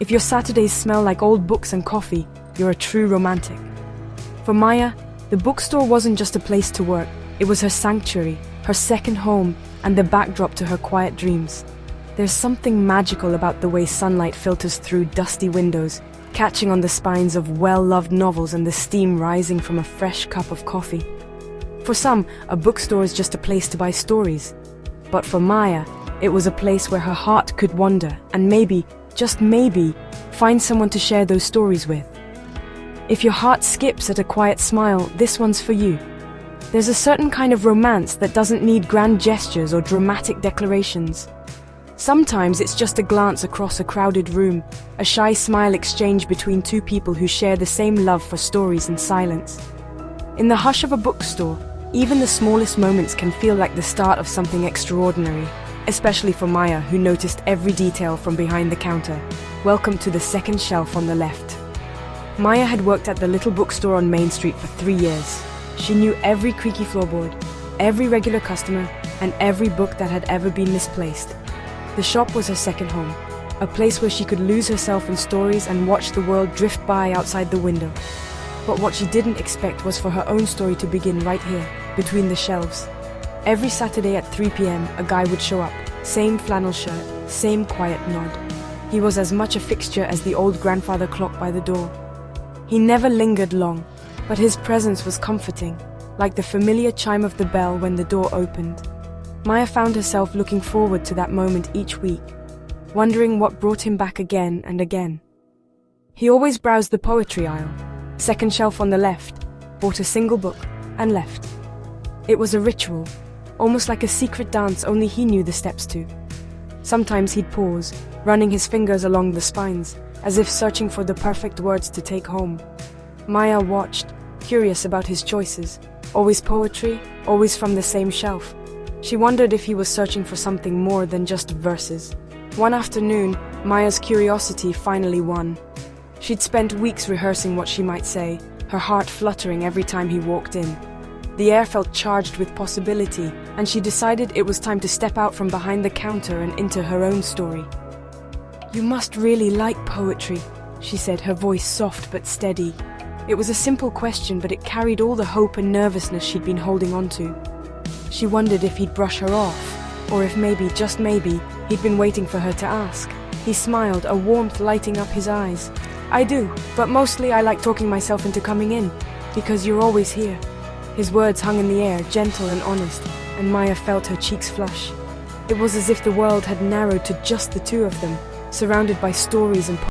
If your Saturdays smell like old books and coffee, you're a true romantic. For Maya, the bookstore wasn't just a place to work, it was her sanctuary, her second home, and the backdrop to her quiet dreams. There's something magical about the way sunlight filters through dusty windows, catching on the spines of well-loved novels and the steam rising from a fresh cup of coffee. For some, a bookstore is just a place to buy stories. But for Maya, it was a place where her heart could wander and maybe, just maybe, find someone to share those stories with. If your heart skips at a quiet smile, this one's for you. There's a certain kind of romance that doesn't need grand gestures or dramatic declarations. Sometimes it's just a glance across a crowded room, a shy smile exchanged between two people who share the same love for stories and silence. In the hush of a bookstore, even the smallest moments can feel like the start of something extraordinary, especially for Maya, who noticed every detail from behind the counter. Welcome to the second shelf on the left. Maya had worked at the little bookstore on Main Street for 3 years. She knew every creaky floorboard, every regular customer, and every book that had ever been misplaced. The shop was her second home, a place where she could lose herself in stories and watch the world drift by outside the window. But what she didn't expect was for her own story to begin right here, between the shelves. Every Saturday at 3 p.m, a guy would show up, same flannel shirt, same quiet nod. He was as much a fixture as the old grandfather clock by the door. He never lingered long, but his presence was comforting, like the familiar chime of the bell when the door opened. Maya found herself looking forward to that moment each week, wondering what brought him back again and again. He always browsed the poetry aisle, second shelf on the left, bought a single book, and left. It was a ritual, almost like a secret dance only he knew the steps to. Sometimes he'd pause, running his fingers along the spines, as if searching for the perfect words to take home. Maya watched, curious about his choices, always poetry, always from the same shelf. She wondered if he was searching for something more than just verses. One afternoon, Maya's curiosity finally won. She'd spent weeks rehearsing what she might say, her heart fluttering every time he walked in. The air felt charged with possibility, and she decided it was time to step out from behind the counter and into her own story. "You must really like poetry," she said, her voice soft but steady. It was a simple question, but it carried all the hope and nervousness she'd been holding on to. She wondered if he'd brush her off, or if maybe, just maybe, he'd been waiting for her to ask. He smiled, a warmth lighting up his eyes. "I do, but mostly I like talking myself into coming in, because you're always here." His words hung in the air, gentle and honest, and Maya felt her cheeks flush. It was as if the world had narrowed to just the two of them, surrounded by stories and